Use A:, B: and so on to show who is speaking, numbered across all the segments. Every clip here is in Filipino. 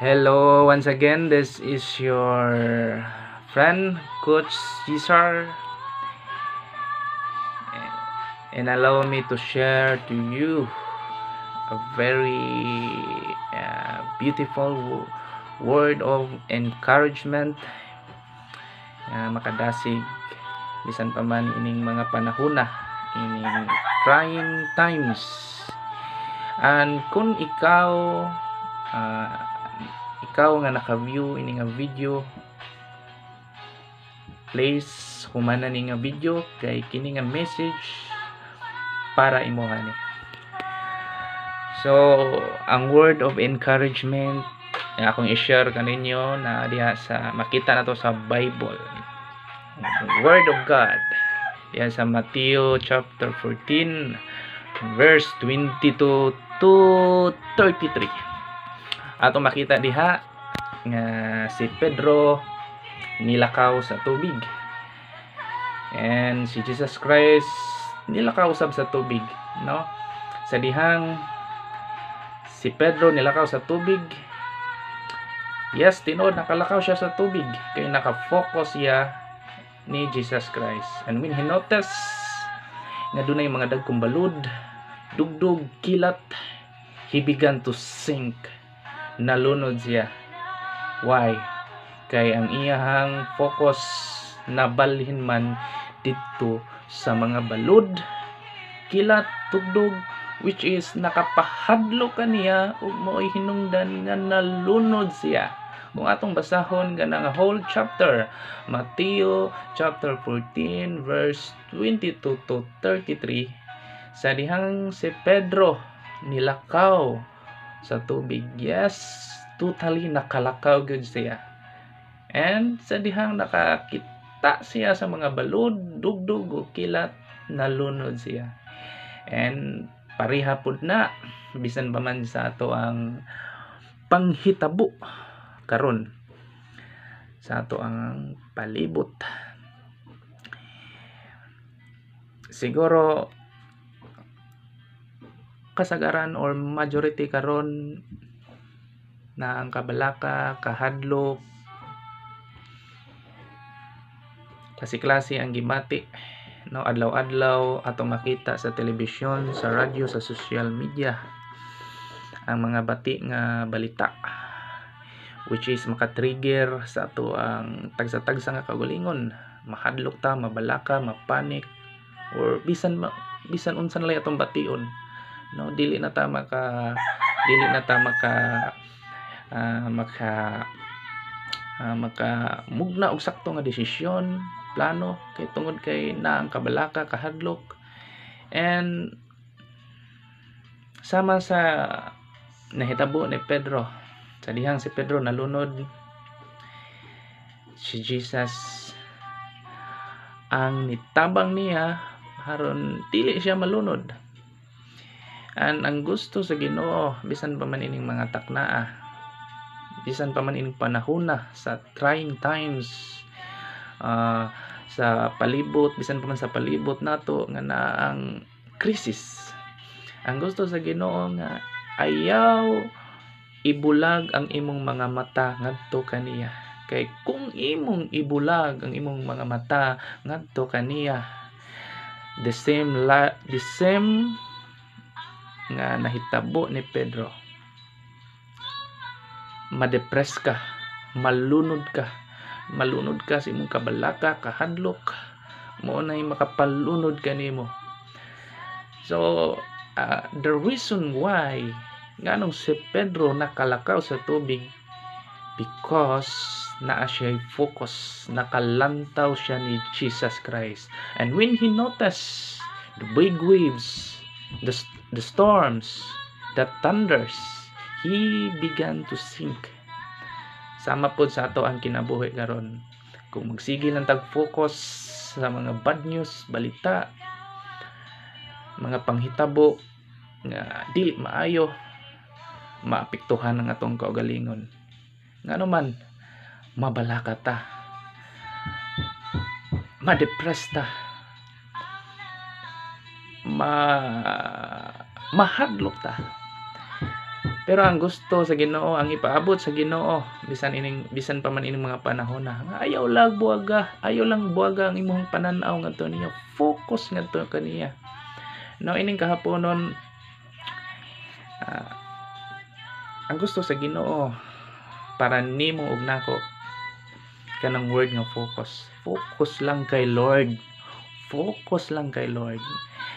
A: Hello, once again, this is your friend, Coach Cesar, and allow me to share to you a very beautiful word of encouragement makadasig bisan pa man ining mga panahona, ining trying times. And kung ikaw nga naka-view ini nga video, please humana ni nga video kay kini nga message para imuha ni. So ang word of encouragement na akong i-share kaninyo na diha sa makita na to sa Bible, Word of God, diha sa Matthew chapter 14 verse 22 to 33. Ato makita diha nga si Pedro nilakaw sa tubig, and si Jesus Christ nilakaw usab sa tubig, no? Sa dihang si Pedro nilakaw sa tubig, yes, tinuod nakalakaw siya sa tubig kay nakafocus siya ni Jesus Christ. And when he noticed nga dunay mga dagkong balud, dugdug, kilat, he began to sink. Nalunod siya. Why? Kay ang iyahang focus nabalhin man dito sa mga balud, kilat, tugdog, which is nakapahadlo kaniya ug mo'y hinungdan nga nalunod siya. Kung atong basahon nga whole chapter, Matthew chapter 14 verse 22 to 33, sa dihang si Pedro nilakaw sa tubig, yes, totally nakalakaw gyud siya. And sa dihang nakakita siya sa mga balod, dugdug o kilat, nalunod siya. And pareha pud na bisan pa man sa ato ang panghitabo karon sa ato ang palibot. Siguro kasagaran or majority karon na ang kabalaka, kahadlok, klase-klase ang gimati, no, adlaw-adlaw atong makita sa telebisyon, sa radyo, sa social media ang mga bati nga balita, which is makatrigger sa ato ang tagsa-tagsa nga kagalingon, mahadlok ta, mabalaka, mapanik, or bisan unsan lay atong bation, no, dili na ta maka mugna og sakto nga desisyon, plano kay tungod kay na ang kabalaka, kahadlok. And sama sa nahitabo ni Pedro, sa dihang si Pedro nalunod, si Jesus ang nitabang niya haron dili siya malunod. And ang gusto sa Ginoo, bisan pa man ining mga taknaa, bisan pa man ining panahona sa trying times, sa palibot, bisan pa man sa palibot nato nga na ang krisis, ang gusto sa Ginoo nga ayaw ibulag ang imong mga mata ngadto kaniya. Kay kung imong ibulag ang imong mga mata ngadto kaniya, the same nga nahitabo ni Pedro, madepress ka, malunod ka sa imong kabalaka, kahadlok, mao nay makapalunod kanimo. So the reason why nganong si Pedro nakalakaw sa tubig, because naa siya focus, nakalantaw siya ni Jesus Christ. And when he noticed the big waves, the storms, the thunders, he began to sink. Sama po sa ato ang kinabuhi karon. Kung magsige lang tag-focus sa mga bad news, balita, mga panghitabo nga dili maayo, maapektuhan ang atong kaugalingon. Ngano man, mabalaka ta, ma-depress ta, mahadlok ta. Pero ang gusto sa Ginoo, ang ipaabot sa Ginoo, bisan pa man ining mga panahon na nga ayaw lang buwaga ang imong pananaw ngadto niya, focus ngadto kaniya. No, ining kahaponon, ah, ang gusto sa Ginoo para nimo ug nako kanang word nga focus. Focus lang kay Lord. Focus lang kay Lord.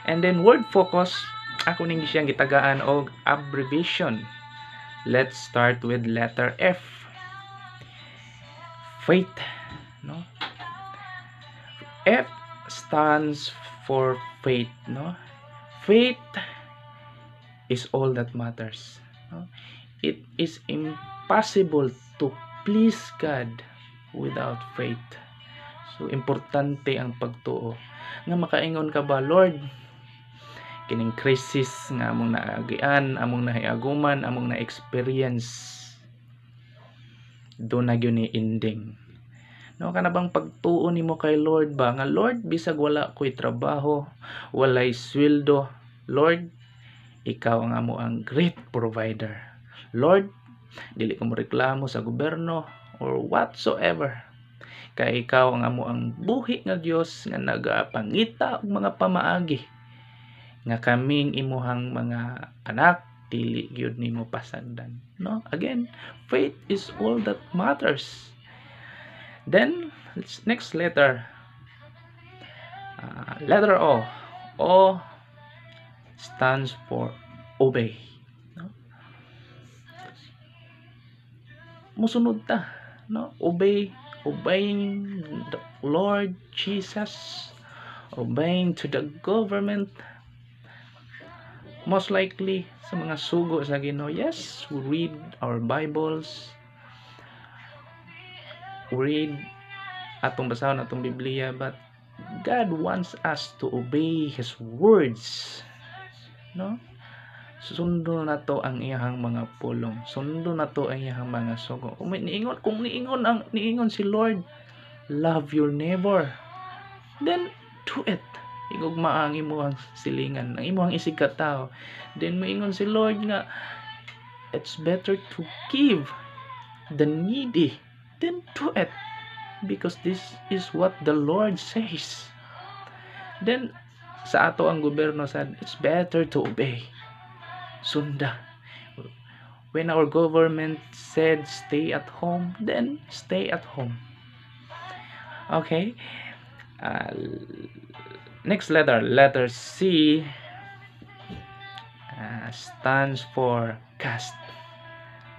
A: And then word focus, ako ning siyang gitagaan og abbreviation. Let's start with letter F. Faith, no? F stands for faith, no? Faith is all that matters, no? It is impossible to please God without faith. So importante ang pagtuo. Nga makaingon ka ba, Lord, kining crisis nga among naagian, among nahiaguman, among na-experience, do na gyud ni ending. No, kana bang pagtuo nimo kay Lord ba nga, Lord, bisag wala ko'y trabaho, walay sweldo, Lord, ikaw ang amo ang great provider. Lord, dili ko moreklamo sa gobyerno or whatsoever. Kay ikaw ang amo ang buhi nga Dios nga nagapangita og mga pamaagi nga kaming imuhang mga anak dili gyud nimo pasagdan. No? Again, faith is all that matters. Then, next letter. Letter O. O stands for obey. No? Musunod ta. No? Obeying the Lord Jesus. Obeying to the government. Most likely, sa mga sugo sa Ginoo, yes, we read our Bibles. Read atong basahon atong Biblia, but God wants us to obey His words, no? Sundo na to ang iyang mga pulong, sundo na to ang iyang mga sugo. Kung niingon si Lord, love your neighbor, then do it. Igugma ang imong silingan, ang imong isig ka tao. Then moingon si Lord nga, it's better to give the needy. Then do it, because this is what the Lord says. Then sa ato ang gobyerno said, it's better to obey. Sunda. When our government said stay at home, then stay at home. Okay. Next letter C, stands for cast.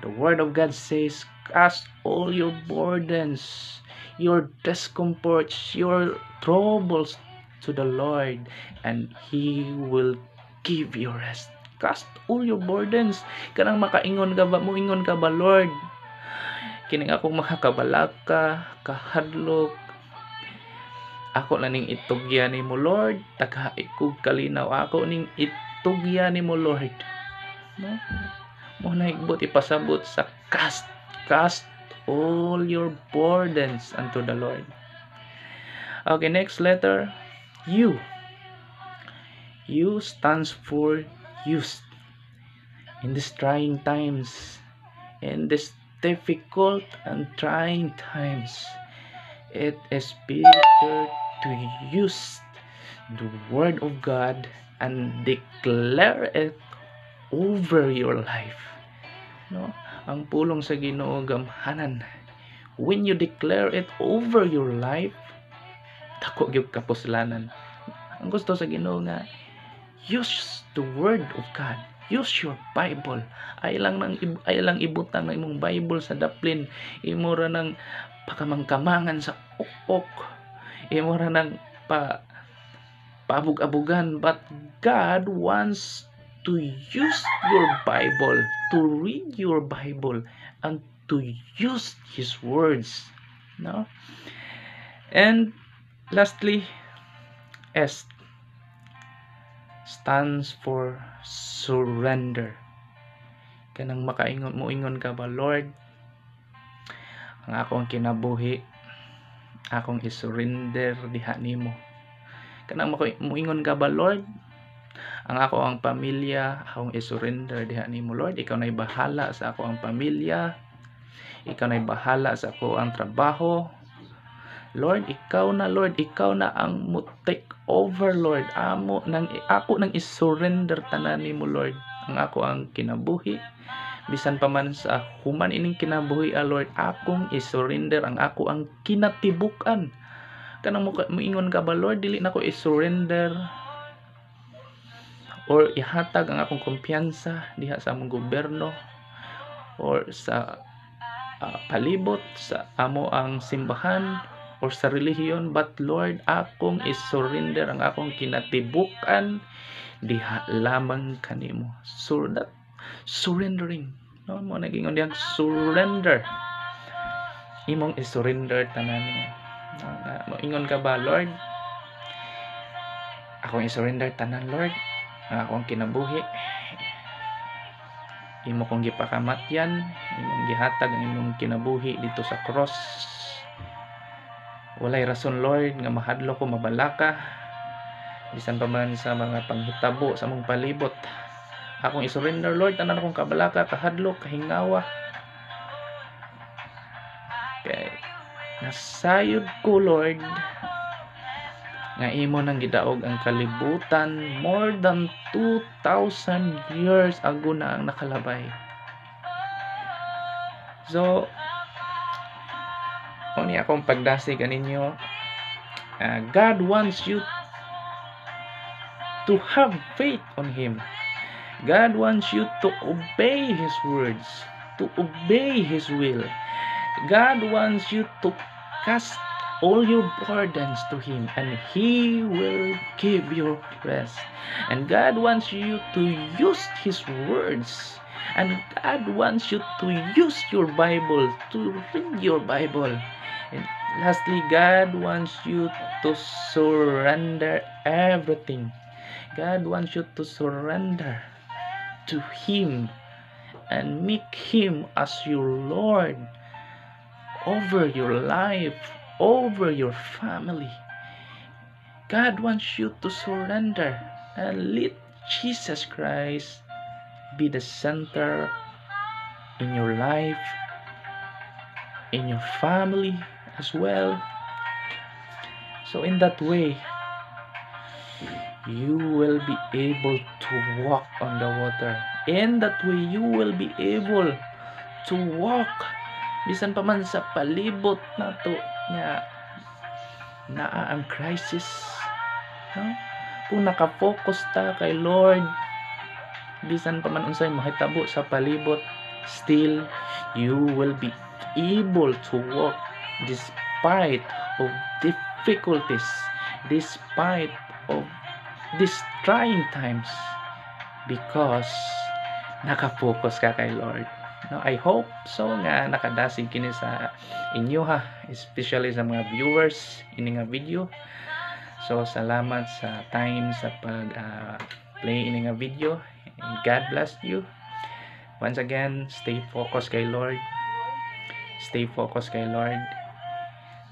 A: The word of God says, cast all your burdens, your discomforts, your troubles to the Lord, and He will give you rest. Cast all your burdens. Kanang makaingon ka ba, muingon ka ba, Lord, kining akong makakabalaka, kahadlok, ako na ning itugya nimo, Lord, tagaikog kalinaw ako ning itugya nimo, Lord. No? Mo na igbot ipasabot sa cast all your burdens unto the Lord. Okay, next letter, U. U stands for used. In these trying times, in this difficult and trying times, it is better to use the word of God and declare it over your life. No? Ang pulong sa Ginoo gamhanan. When you declare it over your life, dako gyud kapuslanan. Ang gusto sa Ginoo nga, use the word of God. Use your Bible. Ay lang ibutang na imong Bible sa daplin. Imo ra nang pakamangkamangan sa ok-ok. Imo ra nang paabug-abugan. But God wants to use your Bible, to read your Bible, and to use His words. No? And lastly, S stands for surrender. Kanang moingon ka ba, Lord, ang akong kinabuhi, akong isurrender diha nimo. Kanang moingon ka ba, Lord, ang ako ang pamilya akong i-surrender diha nimo Lord. Ikaw na'y bahala sa ako ang pamilya, ikaw na'y bahala sa ako ang trabaho Lord. Ikaw na ang mo take over Lord. Ako nang i-surrender tanan nimo Lord. Ang ako ang kinabuhi, bisan pa man sa human ining kinabuhi Lord, akong i-surrender ang ako ang kinatibukan. Kanang moingon ka ba Lord, dili na ko i-surrender or ihatag ang akong kumpiyansa diha sa among gobyerno or sa palibot sa amo ang simbahan or sa relihiyon, but Lord, akong i-surrender ang akong kinatibukan diha lamang kanimo. So that surrendering, no, mo naging diyang surrender, imong i-surrender tanan niya. Moingon ka ba Lord, akong i-surrender tanan Lord, akong kinabuhi imo kong gipakamatyan, imong gihatag ang imong kinabuhi dito sa cross. Walay rason Lord nga mahadlo ko mabalaka bisan pa man sa mga panghitabo sa among palibot. Akong i-surrender Lord tanan akong kabalaka, kahadlok, kahingawa. Kay nasayod ko Lord nga imo nang gidaog ang kalibutan more than 2,000 years ago na ang nakalabay. So ni akong pagdasig kaninyo, God wants you to have faith on Him. God wants you to obey His words, to obey His will. God wants you to cast all your burdens to Him, and He will give you rest. And God wants you to use His words, and God wants you to use your Bible, to read your Bible. And lastly, God wants you to surrender everything. God wants you to surrender to Him and make Him as your Lord over your life, over your family. God wants you to surrender and let Jesus Christ be the center in your life, in your family as well. So in that way, you will be able to walk on the water. In that way, you will be able to walk bisan pa man sa palibot nato nga naa ang crisis, no? Kung nakafocus ta kay Lord, bisan pa man unsay mahitabo sa palibot, still you will be able to walk despite of difficulties, despite of these trying times, because nakafocus ka kay Lord. No, I hope so nga nakadasig kini sa inyo ha, especially sa mga viewers ini nga video. So salamat sa time sa pag play ini nga video, and God bless you. Once again, stay focused kay Lord. Stay focused kay Lord,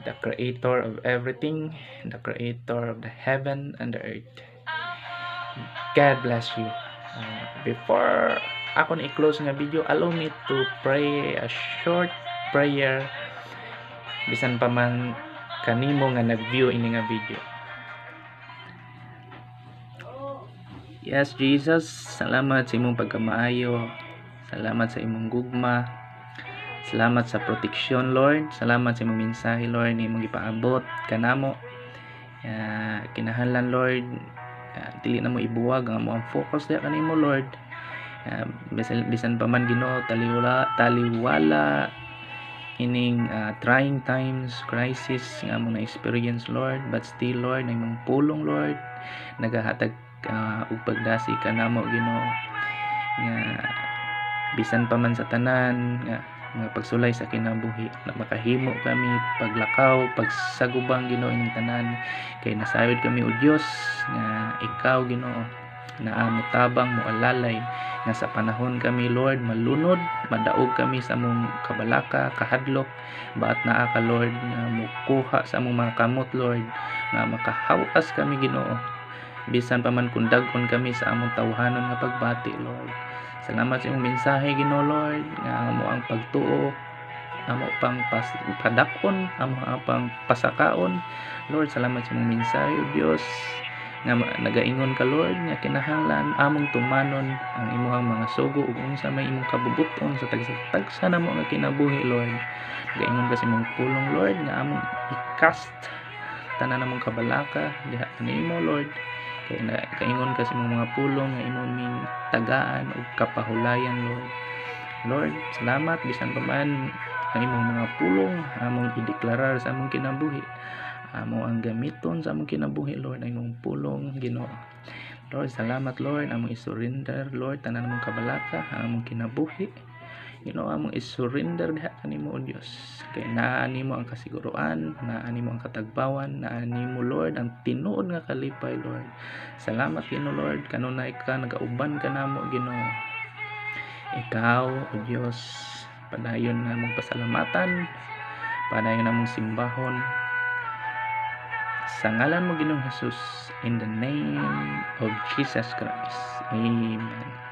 A: the creator of everything, the creator of the heaven and the earth. God bless you. Before ako na i-close nga video, allow me to pray a short prayer bisan pa man kanimo nga nag-view ini nga video. Yes, Jesus, salamat sa imong pagkamaayo, salamat sa imong gugma, salamat sa protection Lord, salamat sa imong mensahe Lord na imong gipaabot kanamo. Kinahanglan Lord, dili na mo ibuwag ang among focus diha kanimo Lord. Bisan pa man Ginoo, taliwala ining trying times, crisis nga mo na experience Lord, but still Lord na imong pulong Lord nagahatag ug pagdasi kanamo Ginoo, nga bisan pa man sa tanan nga pagsulay sa kinabuhi na makahimo kami paglakaw, pagsagubang Ginoo ining tanan, kay nasayod kami o Dios nga ikaw Ginoo naa tabang mo alalay nga sa panahon kami Lord malunod, madaog kami sa among kabalaka, kahadlok, baat naa ka Lord nga mukuha sa among mga kamot Lord, nga makahawas kami Ginoo bisan pa man kung dagkon kami sa among tawhanon nga pagbati, Lord. Salamat sa imong mensahe, Ginoo Lord, nga amo ang pagtuo, amo pang padakon, amo pang pasakaon. Lord, salamat sa imong mensahe, O Dios, nga nagaingon ka, Lord, nga kinahanglan among tumanon ang imong mga sugo ug unsa may imong kabubuton sa tagsa namo nga kinabuhi, Lord. Nagaingon ka sa imong pulong, Lord, nga among i-cast tanan namong kabalaka diha kanimo, Lord. Kay kaingon ka sa imong mga pulong nga imong ming tagaan ug kapahulayan, Lord. Lord, salamat bisan pa man ang imong mga pulong among ideklarar sa among kinabuhi, amo ang gamiton sa among kinabuhi, Lord, ang imong pulong, Ginoo. Lord, salamat, Lord, among isurrender, Lord, tanan namong kabalaka, among kinabuhi, Ginoo, among isurrender diha kanimo, O Dios. Kay naa nimo ang kasiguruan, naa nimo ang katagbawan, naa nimo, Lord, ang tinuod nga kalipay, Lord. Salamat, Ginoo, Lord, kanunay ka nagauban ka namo, Ginoo. Ikaw, O Dios, padayon namong pasalamatan, padayon namong simbahon sa ngalan mo, Ginoong Jesus, in the name of Jesus Christ. Amen.